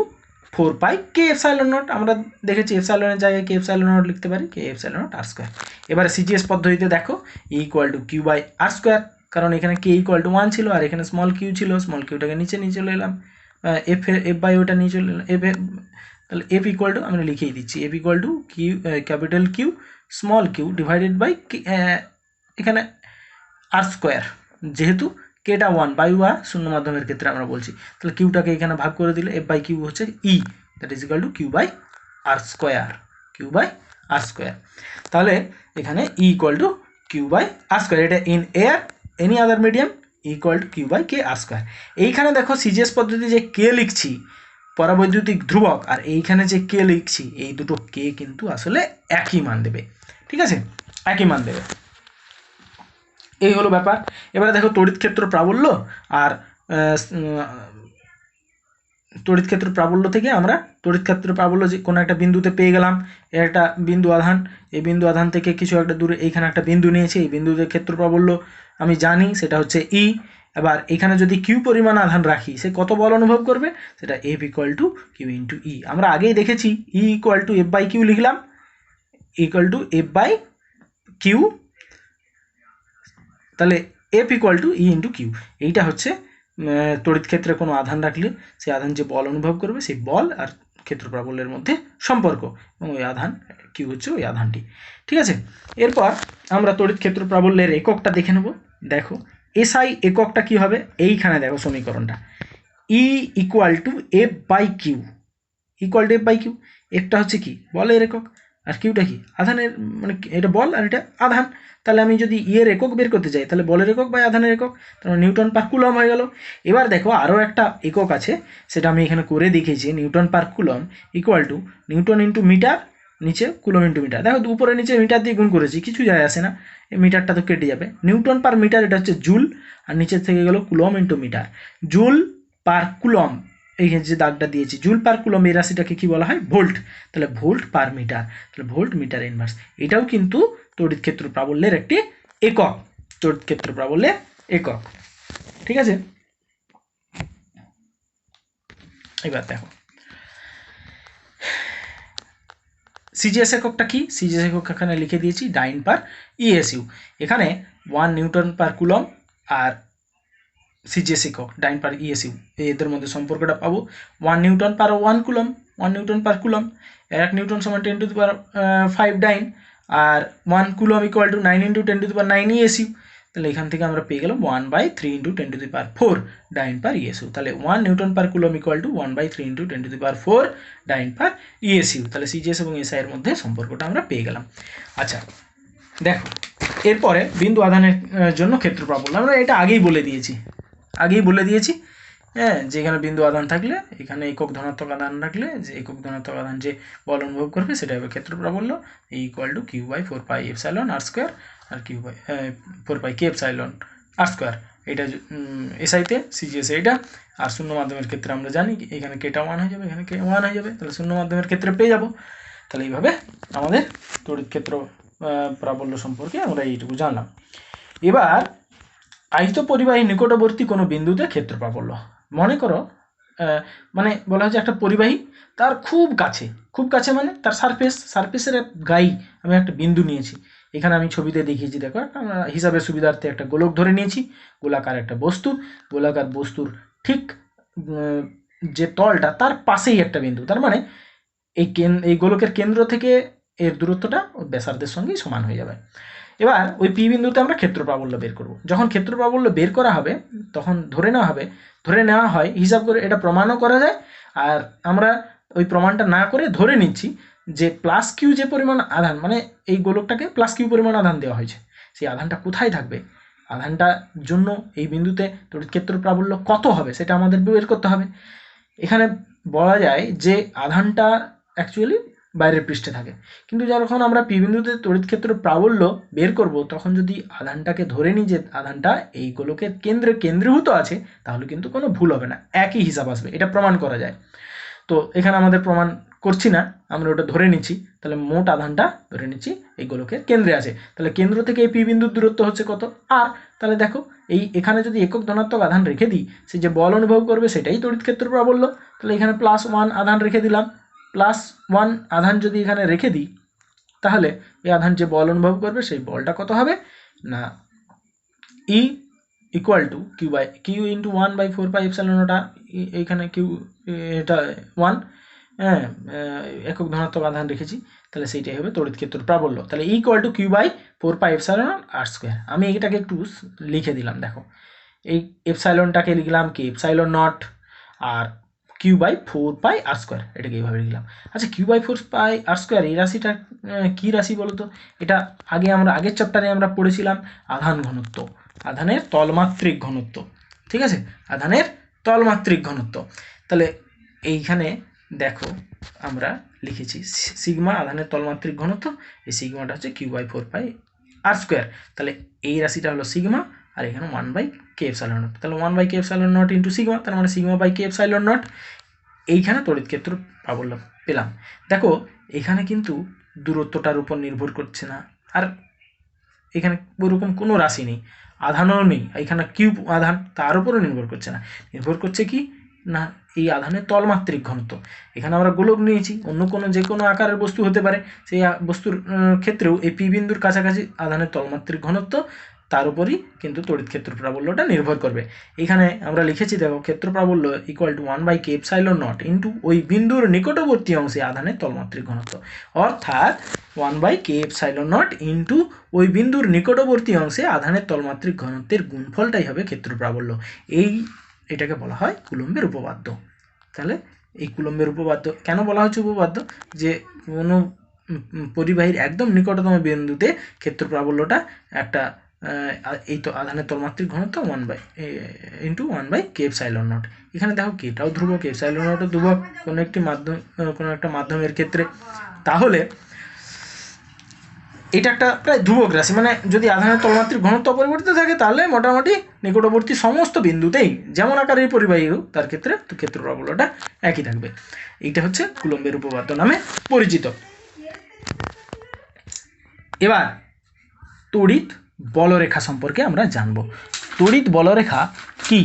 4 pi K epsilon not, আমরা দেখেছি এপসাইলনের জায়গায় কে এপসাইলন নট লিখতে পারি, K epsilon not R square. এবারে সিজিএস পদ্ধতিতে দেখো E equal to Q by R square, কারণ এখানে কে ইকুয়াল টু 1 ছিল আর এখানে স্মল কিউ ছিল, স্মল কিউটাকে নিচে নিয়ে চলে এলাম, এফ বাই ওটা নিয়ে চলে এলাম, তাহলে এফ ইকুয়াল টু আমি লিখেই দিচ্ছি, F equal to Q capital Q small Q divided by এখানে আর স্কোয়ার, যেহেতু কেটা 1 বাই ওয়া শূন্য মাধ্যমের ক্ষেত্রে আমরা বলছি, তাহলে কিউটাকে এখানে ভাগ করে দিলে এফ বাই কিউ হচ্ছে E, that is equal to Q by R square, Q by R square. তাহলে এখানে E equal to Q by R square, এটা in air any other medium equal to Q by K R square. এইখানে দেখো CGS পদ্ধতি যে কে লিখছি পরাবৈদ্যুতিক ধ্রুবক, আর এইখানে যে কে লিখছি এই দুটো কে কিন্তু আসলে একই মান দেবে, ঠিক আছে, একই মান দেবে। এই হলো ব্যাপার। এবারে দেখো তড়িৎ ক্ষেত্র প্রাবল্য আর তড়িৎ ক্ষেত্র প্রাবল্য থেকে আমরা তড়িৎ ক্ষেত্র প্রাবল্য যে কোনো একটা বিন্দুতে পেয়ে গেলাম, এর একটা বিন্দু আধান, এই বিন্দু আধান থেকে কিছু একটা দূরে এইখানে একটা বিন্দু নিয়েছি, এই বিন্দুতে ক্ষেত্র প্রাবল্য আমি জানি সেটা হচ্ছে ই। এবার এখানে যদি কিউ পরিমাণ আধান রাখি সে কত বল অনুভব করবে, সেটা F equal to Q into E. আমরা আগেই দেখেছি E equal to F by Q লিখলাম, equal to F by Q, তাহলে F equal to E into Q. এইটা হচ্ছে তড়িৎ ক্ষেত্রে কোনো আধান রাখলে সেই আধান যে বল অনুভব করবে সেই বল আর ক্ষেত্র প্রাবল্যের মধ্যে সম্পর্ক, এবং ওই আধান কিউ হচ্ছে ওই আধানটি। ঠিক আছে, এরপর আমরা তড়িৎ ক্ষেত্র প্রাবল্যের এককটা দেখে নেব। দেখো এসআই এককটা কি হবে, এইখানে দেখো সমীকরণটা E equal to F by Q, equal to F by Q. একটা হচ্ছে কি বলের একক, আর কিউটা কি আধানের, মানে এটা বল আর এটা আধান। তাহলে আমি যদি ইয়ের একক বের করতে চাই তাহলে বলের একক বা আধানের একক, তাহলে নিউটন পার কুলম হয়ে গেল। এবার দেখো আরও একটা একক আছে, সেটা আমি এখানে করে দেখিয়েছি, newton per coulomb equal to newton into metre, নিচে কুলম ইন্টু মিটার। দেখো উপরে নিচে মিটার দিয়ে গুণ করেছি, কিছু যায় আসে না, এই মিটারটা তো কেটে যাবে। নিউটন পার মিটার এটা হচ্ছে জুল, আর নিচের থেকে গেল coulomb into metre. Joule per coulomb, এই যে দাগটা দিয়েছি জুল পার কুলম, এই রাশিটাকে কি বলা হয় ভোল্ট, তাহলে ভোল্ট পার মিটার, তাহলে ভোল্ট মিটার ইনভার্স। এটাও কিন্তু তড়িৎ ক্ষেত্র প্রাবল্যের একটি একক, তড়িৎ ক্ষেত্র প্রাবল্যের একক। ঠিক আছে, এবার দেখো সিজিএস এককটা কি, সিজিএস একক এখানে লিখে দিয়েছি ডাইন পার ইএসইউ। এখানে 1 নিউটন পার কুলম আর সিজিএস একক ডাইন পার ইএসইউ, এদের মধ্যে সম্পর্কটা পাবো 1 newton per 1 coulomb, 1 newton per coulomb, 1 newton সমান 10 টু দি পাওয়ার 5 ডাইন, আর 1 coulomb equal to 9 into 10 to the power 9 ESU. তাহলে এখান থেকে আমরা পেয়ে গেলাম 1/3 into 10 to the power 4 dyne per ESU. তাহলে 1 newton per coulomb equal two 1/3 into 10 to the power 4 dyne per ESU. তাহলে CGS এবং এসআই এর মধ্যে সম্পর্কটা আমরা পেয়ে গেলাম। আচ্ছা দেখো এরপরে বিন্দু আধানের জন্য ক্ষেত্র প্রাবল্য আমরা এটা আগেই বলে দিয়েছি, হ্যাঁ, যেখানে বিন্দু আধান থাকলে এখানে একক ধনাত্মক আধান রাখলে যে একক ধনাত্মক আধান যে বল অনুভব করবে সেটা হবে ক্ষেত্র প্রাবল্য, equal to Q by 4 pi epsilon R square, আর Q by 4 pi K epsilon R square. এটা এসআইতে সিজিএস এইটা, আর শূন্য মাধ্যমের ক্ষেত্রে আমরা জানি এখানে কেটা 1 হয়ে যাবে, এখানে কে 1 হয়ে যাবে, তাহলে শূন্য মাধ্যমের ক্ষেত্রে পেয়ে যাব। তাহলে এইভাবে আমাদের তড়িৎ ক্ষেত্র প্রাবল্য সম্পর্কে আমরা এইটুকু জানলাম। এবার আহিত পরিবাহী নিকটবর্তী কোনো বিন্দুতে ক্ষেত্র প্রাবল্য, মনে করো মানে বলা হচ্ছে একটা পরিবাহী তার খুব কাছে মানে তার সারফেসের গায়ে আমি একটা বিন্দু নিয়েছি। এখানে আমি ছবিতে দেখিয়েছি, দেখো আমরা হিসাবের সুবিধার্থে একটা গোলক ধরে নিয়েছি, গোলাকার একটা বস্তু, গোলাকার বস্তুর ঠিক যে তলটা তার পাশেই একটা বিন্দু, তার মানে এই গোলকের কেন্দ্র থেকে এর দূরত্বটা ব্যাসার্ধের সঙ্গেই সমান হয়ে যাবে। এবার ওই পি বিন্দুতে আমরা ক্ষেত্র প্রাবল্য বের করব। যখন ক্ষেত্র প্রাবল্য বের করা হবে তখন ধরে নেওয়া হয় হিসাব করে, এটা প্রমাণও করা যায়। আর আমরা ওই প্রমাণটা না করে ধরে নিচ্ছি যে প্লাস কিউ যে পরিমাণ আধান, মানে এই গোলকটাকে প্লাস কিউ পরিমাণ আধান দেওয়া হয়েছে, সেই আধানটা কোথায় থাকবে, আধানটার জন্য এই বিন্দুতে তড়িৎ ক্ষেত্র প্রাবল্য কত হবে সেটা আমাদের বের করতে হবে। এখানে বলা যায় যে আধানটা অ্যাকচুয়ালি বাইরের পৃষ্ঠে থাকে, কিন্তু যখন আমরা পি বিন্দুতে তড়িৎ ক্ষেত্র প্রাবল্য বের করব তখন যদি আধানটাকে ধরে নিই যে আধানটা এই গোলকের কেন্দ্রীভূত আছে, তাহলে কিন্তু কোনো ভুল হবে না, একই হিসাব আসবে, এটা প্রমাণ করা যায়। তো এখানে আমাদের প্রমাণ করছি না, আমরা ওটা ধরে নিচ্ছি। তাহলে মোট আধানটা ধরে নিচ্ছি এই গোলকের কেন্দ্রে আছে, তাহলে কেন্দ্র থেকে এই পি বিন্দুর দূরত্ব হচ্ছে কত আর, তাহলে দেখো এখানে যদি একক ধনাত্মক আধান রেখে দিই, সে যে বল অনুভব করবে সেটাই তড়িৎ ক্ষেত্র প্রাবল্য। তাহলে এখানে +1 আধান রেখে দিলাম, +1 আধান যদি এখানে রেখে দিই তাহলে এই আধান যে বল অনুভব করবে সেই বলটা কত হবে না E equal to Q into 1/4 pi epsilon, ওটা এইখানে কিউ এটা 1, হ্যাঁ একক ধনাত্মক আধান রেখেছি, তাহলে সেইটাই হবে তড়িৎ ক্ষেত্র প্রাবল্য। তাহলে ইকুয়াল টু কিউ/4 পাই এপসাইলন আর স্কোয়ার। আমি এটাকে একটু লিখে দিলাম, দেখো এই এপসাইলনটাকে লিখলাম কি এপসাইলন নট, আর কিউ/4 পাই আর স্কোয়ার, এটাকে এইভাবে লিখলাম। আচ্ছা কিউ/4 পাই আর স্কোয়ার এই রাশিটা কী রাশি বলো তো? এটা আগের চ্যাপ্টারে আমরা পড়েছিলাম আধান ঘনত্ব, আধানের তলমাত্রিক ঘনত্ব, ঠিক আছে, আধানের তলমাত্রিক ঘনত্ব। তাহলে এইখানে দেখো আমরা লিখেছি সিগমা আধানের তলমাত্রিক ঘনত্ব, এই সিগমাটা হচ্ছে কিউ/4 পাই আর স্কোয়ার, তাহলে এই রাশিটা হলো সিগমা, আর এখানে 1/k এপসাইলন নট, তাহলে 1/k epsilon not into sigma, তার মানে সিগমা/k এপসাইলন নট। এইখানে তড়িৎ ক্ষেত্র প্রাবল্য পেলাম। দেখো এখানে কিন্তু দূরত্বটার উপর নির্ভর করছে না, আর এখানে ওরকম কোনো রাশি নেই, আধানও নেই, এখানে কিউব আধান তার উপরও নির্ভর করছে না, নির্ভর করছে কি না এই আধানের তলমাত্রিক ঘনত্ব। এখানে আমরা গোলক নিয়েছি, অন্য কোনো যে কোনো আকারের বস্তু হতে পারে, সেই বস্তুর ক্ষেত্রেও এই পি বিন্দুর কাছাকাছি আধানের তলমাত্রিক ঘনত্ব, তার উপরই কিন্তু তড়িৎ ক্ষেত্র প্রাবল্যটা নির্ভর করবে। এখানে আমরা লিখেছি দেখো ক্ষেত্র প্রাবল্য equal to 1/k epsilon not into ওই বিন্দুর নিকটবর্তী অংশে আধানের তলমাত্রিক ঘনত্ব, অর্থাৎ 1/k এপসাইলন নট ইন্টু ওই বিন্দুর নিকটবর্তী অংশে আধানের তলমাত্রিক ঘনত্বের গুণফলটাই হবে ক্ষেত্র প্রাবল্য। এটাকে বলা হয় কুলম্বের উপপাদ্য। তাহলে এই কুলম্বের উপপাদ্য কেন বলা হচ্ছে উপপাদ্য, যে কোনো পরিবাহীর একদম নিকটতম বিন্দুতে ক্ষেত্র প্রাবল্যটা একটা এই তো আধানের তলমাত্রিক ঘনত্ব 1/k এপসাইলন নট। এখানে দেখো কেটাও ধ্রুবক, এপসাইলন নটও ধ্রুবক কোনো একটা মাধ্যমের ক্ষেত্রে। তাহলে এটা একটা প্রায় ধ্রুবক রাশি, মানে যদি আধানের তলমাত্রিক ঘনত্ব অপরিবর্তিত থাকে তাহলে মোটামুটি নিকটবর্তী সমস্ত বিন্দুতেই যেমন আকারের পরিবাহী হোক তার ক্ষেত্রে তো ক্ষেত্র প্রাবল্যটা একই থাকবে। এইটা হচ্ছে কুলম্বের উপপাদ্য নামে পরিচিত। এবার তড়িৎ বলরেখা সম্পর্কে আমরা জানব। তড়িৎ বলরেখা কি?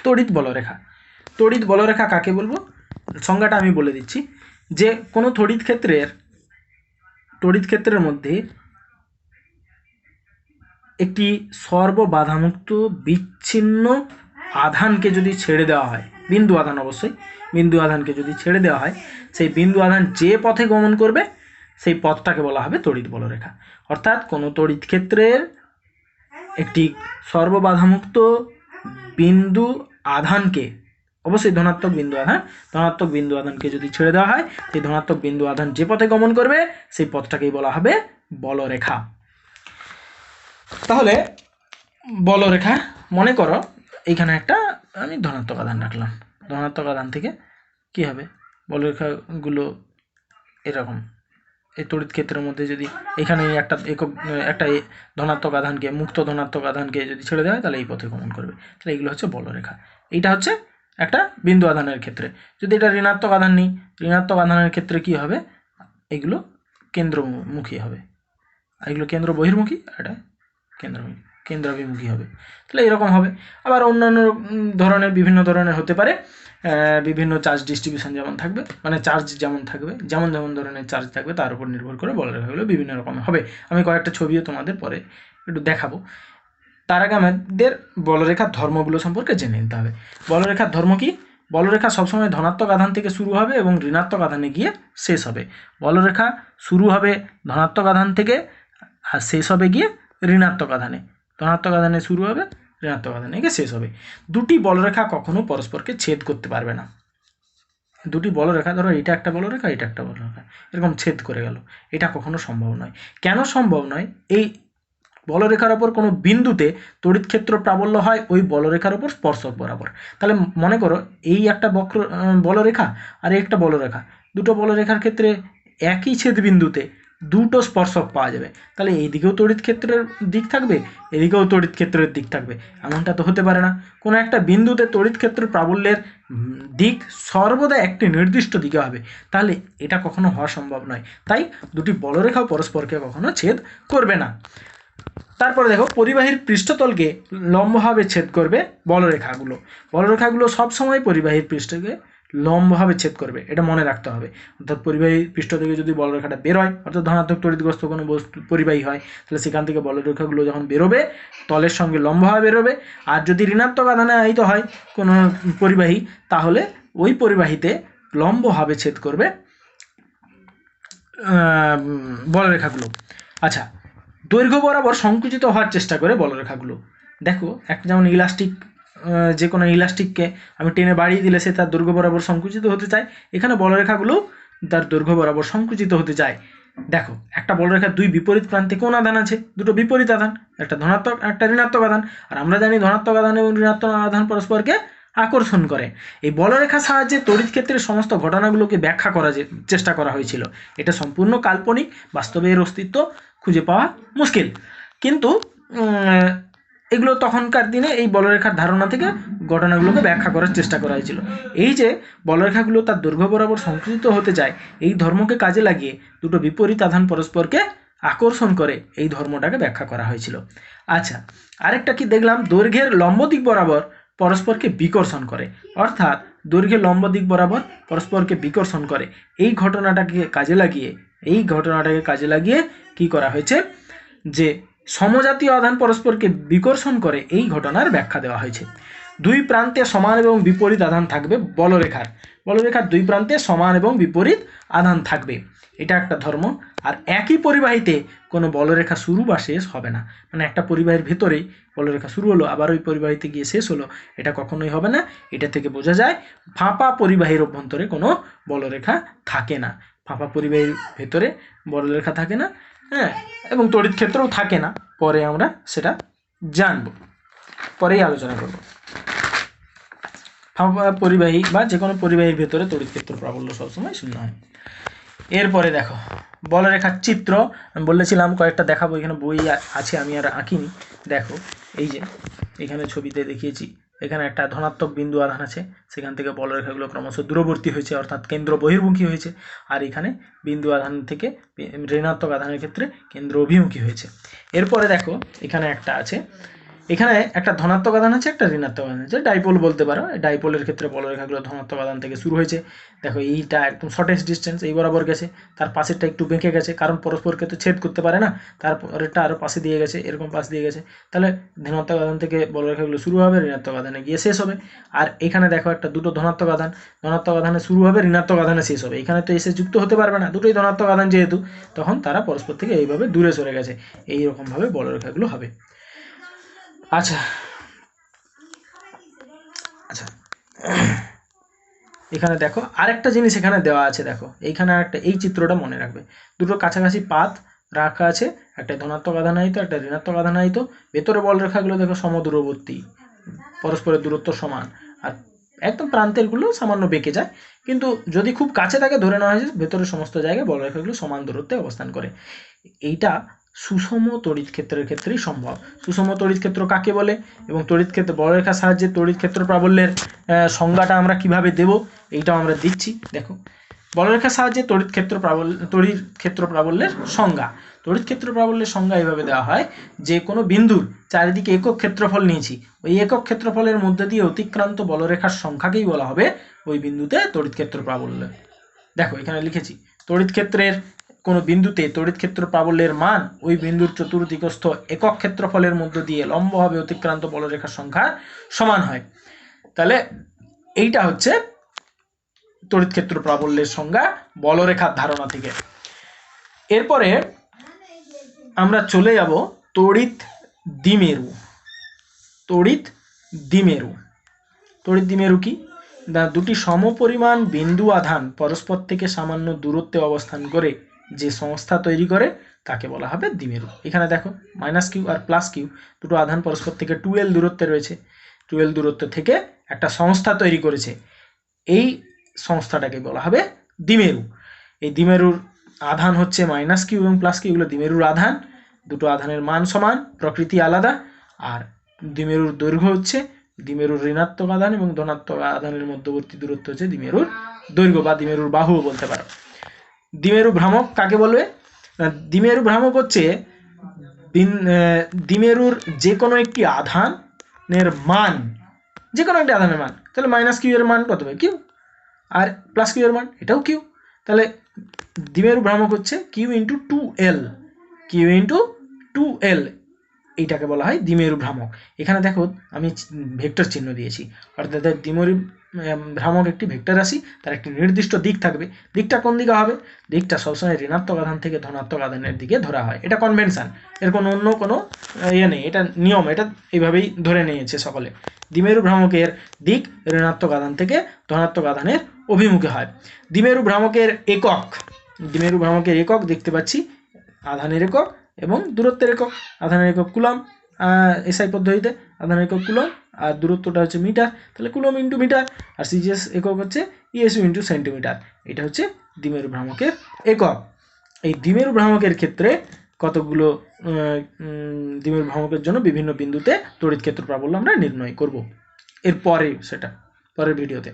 তড়িৎ বলরেখা কাকে বলবো, সংজ্ঞাটা আমি বলে দিচ্ছি, যে কোনো তড়িৎ ক্ষেত্রের মধ্যে একটি সর্ববাধামুক্ত বিচ্ছিন্ন আধানকে যদি ছেড়ে দেওয়া হয়, বিন্দু আধান অবশ্যই, বিন্দু আধানকে যদি ছেড়ে দেওয়া হয়, সেই বিন্দু আধান যে পথে গমন করবে সেই পথটাকে বলা হবে তড়িৎ বলরেখা। অর্থাৎ কোনো তড়িৎ ক্ষেত্রের একটি সর্ববাধামুক্ত বিন্দু আধানকে, অবশ্যই ধনাত্মক বিন্দু আধানকে যদি ছেড়ে দেওয়া হয়, সেই ধনাত্মক বিন্দু আধান যে পথে গমন করবে সেই পথটাকেই বলা হবে বলরেখা। তাহলে বলরেখা, মনে করো এইখানে একটা আমি ধনাত্মক আধান রাখলাম, ধনাত্মক আধান থেকে কি হবে, বলরেখাগুলো এরকম, এই তড়িৎ ক্ষেত্রের মধ্যে যদি এখানে একটা ধনাত্মক আধানকে, মুক্ত ধনাত্মক আধানকে যদি ছেড়ে দেওয়া হয় তাহলে এই পথে গমন করবে, তাহলে এইগুলো হচ্ছে বলরেখা। এইটা হচ্ছে একটা বিন্দু আধানের ক্ষেত্রে। যদি এটা ঋণাত্মক আধান নেই, ঋণাত্মক আধানের ক্ষেত্রে কি হবে, এগুলো কেন্দ্রমুখী হবে, এগুলো কেন্দ্র বহির্মুখী, আর এটা কেন্দ্রাভিমুখী হবে, তাহলে এরকম হবে। আবার অন্যান্য ধরনের বিভিন্ন ধরনের হতে পারে, বিভিন্ন চার্জ ডিস্ট্রিবিউশন যেমন থাকবে, মানে চার্জ যেমন থাকবে, যেমন ধরনের চার্জ থাকবে তার উপর নির্ভর করে বলরেখাগুলো বিভিন্ন রকম হবে। আমি কয়েকটা ছবিও তোমাদের পরে একটু দেখাবো। তার আগে আমাদের বলরেখার ধর্মগুলো সম্পর্কে জেনে নিতে হবে। বলরেখার ধর্ম কি? বলরেখা সবসময় ধনাত্মক আধান থেকে শুরু হবে এবং ঋণাত্মক আধানে গিয়ে শেষ হবে। বলরেখা শুরু হবে ধনাত্মক আধান থেকে আর শেষ হবে গিয়ে ঋণাত্মক আধানে। ধনাত্মক আধানে শুরু হবে, ঋণাত্মক আধানে গিয়ে শেষ হবে। দুটি বলরেখা কখনো পরস্পরকে ছেদ করতে পারবে না। দুটি বলরেখা, ধরো এটা একটা বলরেখা, এটা একটা বলরেখা, এরকম ছেদ করে গেল, এটা কখনো সম্ভব নয়। কেন সম্ভব নয়? এই বলরেখার ওপর কোনো বিন্দুতে তড়িৎ ক্ষেত্র প্রাবল্য হয় ওই বলরেখার ওপর স্পর্শক বরাবর। তাহলে মনে করো এই একটা বলরেখা আর এই একটা বলরেখা, দুটো বলরেখার ক্ষেত্রে একই ছেদ বিন্দুতে দুটো স্পর্শক পাওয়া যাবে, তাহলে এইদিকেও তড়িৎ ক্ষেত্রের দিক থাকবে, এদিকেও তড়িৎ ক্ষেত্রের দিক থাকবে, এমনটা তো হতে পারে না। কোনো একটা বিন্দুতে তড়িৎ ক্ষেত্র প্রাবল্যের দিক সর্বদা একটি নির্দিষ্ট দিকে হবে, তাহলে এটা কখনো হওয়া সম্ভব নয়। তাই দুটি বলরেখাও পরস্পরকে কখনো ছেদ করবে না। তারপরে দেখো পরিবাহীর পৃষ্ঠতলকে লম্বভাবে ছেদ করবে বলরেখাগুলো সবসময় পরিবাহীর পৃষ্ঠকে লম্বভাবে ছেদ করবে, এটা মনে রাখতে হবে। অর্থাৎ পরিবাহী পৃষ্ঠ থেকে যদি বলরেখাটা বেরোয়, অর্থাৎ ধনাত্মক তড়িৎগ্রস্ত কোনো পরিবাহী হয়, তাহলে সেখান থেকে বলরেখাগুলো যখন বেরোবে তলের সঙ্গে লম্বভাবে বেরোবে। আর যদি ঋণাত্মক আধানে আহিত হয় কোনো পরিবাহী, তাহলে ওই পরিবাহীতে লম্বভাবে ছেদ করবে বলরেখাগুলো। আচ্ছা, দৈর্ঘ্য বরাবর সংকুচিত হওয়ার চেষ্টা করে বলরেখাগুলো। দেখো একটা যেমন ইলাস্টিক, যে কোনো ইলাস্টিককে আমি টেনে বাড়িয়ে দিলে সে তার দৈর্ঘ্য বরাবর সংকুচিত হতে চায়, এখানে বলরেখাগুলো তার দৈর্ঘ্য বরাবর সংকুচিত হতে চায়। দেখো একটা বলরেখার দুই বিপরীত প্রান্তে কোন আধান আছে? দুটো বিপরীত আধান, একটা ধনাত্মক একটা ঋণাত্মক আধান। আর আমরা জানি ধনাত্মক আধান এবং ঋণাত্মক আধান পরস্পরকে আকর্ষণ করে। এই বলরেখার সাহায্যে তড়িৎ ক্ষেত্রের সমস্ত ঘটনাগুলোকে ব্যাখ্যা করার চেষ্টা করা হয়েছিল। এটা সম্পূর্ণ কাল্পনিক, বাস্তবে এর অস্তিত্ব খুঁজে পাওয়া মুশকিল, কিন্তু এগুলো তখনকার দিনে এই বলরেখার ধারণা থেকে ঘটনাগুলোকে ব্যাখ্যা করার চেষ্টা করা হয়েছিল। এই যে বলরেখাগুলো তার দৈর্ঘ্য বরাবর সংকুচিত হতে যায়, এই ধর্মকে কাজে লাগিয়ে দুটো বিপরীত আধান পরস্পরকে আকর্ষণ করে এই ধর্মটাকে ব্যাখ্যা করা হয়েছিল। আচ্ছা, আরেকটা কি দেখলাম, দৈর্ঘ্যের লম্ব দিক বরাবর পরস্পরকে বিকর্ষণ করে, অর্থাৎ দৈর্ঘ্যের লম্ব দিক বরাবর পরস্পরকে বিকর্ষণ করে। এই ঘটনাটাকে কাজে লাগিয়ে কি করা হয়েছে, যে সমজাতীয় আধান পরস্পরকে বিকর্ষণ করে এই ঘটনার ব্যাখ্যা দেওয়া হয়েছে। দুই প্রান্তে সমান এবং বিপরীত আধান থাকবে বলরেখার দুই প্রান্তে সমান এবং বিপরীত আধান থাকবে, এটা একটা ধর্ম। আর একই পরিবাহীতে কোনো বলরেখা শুরু বা শেষ হবে না, মানে একটা পরিবাহীর ভেতরেই বলরেখা শুরু হলো আবার ওই পরিবাহীতে গিয়ে শেষ হলো, এটা কখনোই হবে না। এটা থেকে বোঝা যায় ফাঁপা পরিবাহীর অভ্যন্তরে কোনো বলরেখা থাকে না, ফাঁপা পরিবাহীর ভেতরে বলরেখা থাকে না, হ্যাঁ, এবং তড়িৎ ক্ষেত্রও থাকে না। পরে আমরা সেটা জানবো, পরেই আলোচনা করব। ফাঁপা পরিবাহী বা যে কোনো পরিবাহীর ভেতরে তড়িৎ ক্ষেত্র প্রাবল্য সবসময় শূন্য হয়। এরপরে দেখো বলরেখার চিত্র, আমি বলেছিলাম কয়েকটা দেখাবো, এখানে বই আছে আমি আর আঁকিনি। দেখো এই যে এখানে ছবিতে দেখিয়েছি, এখানে একটা ধনাত্মক বিন্দু আধান আছে, সেখান থেকে বলরেখাগুলো ক্রমশ দূরবর্তী হয়েছে, অর্থাৎ কেন্দ্র বহির্মুখী হয়েছে। আর এখানে বিন্দু আধান থেকে ঋণাত্মক আধানের ক্ষেত্রে কেন্দ্র অভিমুখী হয়েছে। এরপরে দেখো এখানে একটা আছে, এখানে একটা ধনাত্মক আধান আছে, একটা ঋণাত্মক আধান আছে, ডাইপোল বলতে পারো। ডাইপোলের ক্ষেত্রে বলরেখাগুলো ধনাত্মক আধান থেকে শুরু হয়েছে। দেখো এইটা একদম শর্টেস্ট ডিস্টেন্স, এই বরাবর গেছে, তার পাশেরটা একটু বেঁকে গেছে, কারণ পরস্পরকে তো ছেদ করতে পারে না, তারপরেরটা আরও পাশে দিয়ে গেছে, এরকম পাশ দিয়ে গেছে। তাহলে ধনাত্মক আধান থেকে বলরেখাগুলো শুরু হবে, ঋণাত্মক আধানে গিয়ে শেষ হবে। আর এখানে দেখো একটা দুটো ধনাত্মক আধানে শুরু হবে, ঋণাত্মক আধানে শেষ হবে। এখানে তো এসে যুক্ত হতে পারবে না, দুটোই ধনাত্মক আধান যেহেতু, তখন তারা পরস্পর থেকে এইভাবে দূরে সরে গেছে, এইরকমভাবে বলরেখাগুলো হবে। আচ্ছা, এখানে দেখো আরেকটা জিনিস এখানে দেওয়া আছে, দেখো এইখানে একটা, এই চিত্রটা মনে রাখবে, দুটো কাছাকাছি পাত রাখা আছে, একটা ধনাত্মক আধানায়িত, একটা ঋণাত্মক আধানায়িত। ভেতরে বলরেখাগুলো দেখো সমদূরবর্তী, পরস্পরের দূরত্ব সমান, আর একদম প্রান্তেরগুলো সামান্য বেঁকে যায়, কিন্তু যদি খুব কাছে থাকে ধরে নেওয়া হয়েছে ভেতরের সমস্ত জায়গায় বলরেখাগুলো সমান দূরত্বে অবস্থান করে। এইটা সুষম তড়িৎ ক্ষেত্রের ক্ষেত্রেই সম্ভব। সুষম তড়িৎ ক্ষেত্র কাকে বলে এবং তড়িৎ ক্ষেত্র বলরেখার সাহায্যে তড়িৎ ক্ষেত্র প্রাবল্যের সংজ্ঞাটা আমরা কিভাবে দেব, এইটাও আমরা দিচ্ছি। দেখো বলরেখার সাহায্যে তড়িৎ ক্ষেত্র প্রাবল্যের সংজ্ঞা। তড়িৎ ক্ষেত্র প্রাবল্যের সংজ্ঞা এইভাবে দেওয়া হয়, যে কোনো বিন্দুর চারিদিকে একক ক্ষেত্রফল নিয়েছি, ওই একক ক্ষেত্রফলের মধ্যে দিয়ে অতিক্রান্ত বলরেখার সংখ্যাকেই বলা হবে ওই বিন্দুতে তড়িৎ ক্ষেত্র প্রাবল্য। দেখো এখানে লিখেছি, তড়িৎ ক্ষেত্রের কোনো বিন্দুতে তড়িৎ ক্ষেত্র প্রাবল্যের মান ওই বিন্দুর চতুর্দিকস্থ একক ক্ষেত্রফলের মধ্য দিয়ে লম্বভাবে অতিক্রান্ত বলরেখার সংখ্যা সমান হয়। তাহলে এইটা হচ্ছে তড়িৎ ক্ষেত্র প্রাবল্যের সংজ্ঞা বলরেখার ধারণা থেকে। এরপরে আমরা চলে যাব তড়িৎ দ্বিমেরু। তড়িৎ দ্বিমেরু কি? দুটি সমপরিমাণ বিন্দু আধান পরস্পর থেকে সামান্য দূরত্বে অবস্থান করে যে সংস্থা তৈরি করে তাকে বলা হবে দ্বিমেরু। এখানে দেখো -q আর +q দুটো আধান পরস্পর থেকে 2l দূরত্বে রয়েছে, 2l দূরত্ব থেকে একটা সংস্থা তৈরি করেছে, এই সংস্থাটাকে বলা হবে দ্বিমেরু। এই দ্বিমেরুর আধান হচ্ছে -q এবং +q, এগুলো দ্বিমেরুর আধান। দুটো আধানের মান সমান, প্রকৃতি আলাদা। আর দ্বিমেরুর দৈর্ঘ্য হচ্ছে, দ্বিমেরুর ঋণাত্মক আধান এবং ধনাত্মক আধানের মধ্যবর্তী দূরত্ব হচ্ছে দ্বিমেরুর দৈর্ঘ্য বা দ্বিমেরুর বাহুও বলতে পারো। দ্বিমেরু ভ্রামক কাকে বলবে? দ্বিমেরু ভ্রামক হচ্ছে দ্বিমেরুর যে কোনো একটি আধানের মান, যে কোনো একটি আধানের মান, তাহলে -q এর মান কত হবে? q, আর +q এর মান এটাও q। তাহলে দ্বিমেরু ভ্রামক হচ্ছে q × 2l, এইটাকে বলা হয় দ্বিমেরু ভ্রামক। এখানে দেখো আমি ভেক্টর চিহ্ন দিয়েছি, অর্থাৎ দ্বিমেরু ভ্রামক একটি ভেক্টর রাশি, তার একটি নির্দিষ্ট দিক থাকবে। দিকটা কোন দিকে হবে? দিকটা সবসময় ঋণাত্মক আধান থেকে ধনাত্মক আধানের দিকে ধরা হয়, এটা কনভেনশন, এর কোনো অন্য কোনো নেই, এটা নিয়ম, এটা এইভাবেই ধরে নিয়েছে সকলে। দ্বিমেরু ভ্রামকের দিক ঋণাত্মক আধান থেকে ধনাত্মক আধানের অভিমুখে হয়। দ্বিমেরু ভ্রামকের একক দেখতে পাচ্ছি, আধানের একক এবং দূরত্বের একক। আধানের একক কুলম্ব, এসআই পদ্ধতিতে আধানের একক কুলম্ব আর দূরত্বটা হচ্ছে মিটার, তাহলে কুলম ইন্টু মিটার। আর সিজিএস একক হচ্ছে ইএসইউ ইন্টু সেন্টিমিটার। এটা হচ্ছে দ্বিমেরু ভ্রামকের একক। এই দ্বিমেরু ভ্রামকের ক্ষেত্রে কতগুলো দ্বিমেরু ভ্রামকের জন্য বিভিন্ন বিন্দুতে তড়িৎ ক্ষেত্র প্রাবল্য আমরা নির্ণয় করব এর পরে, সেটা পরের ভিডিওতে।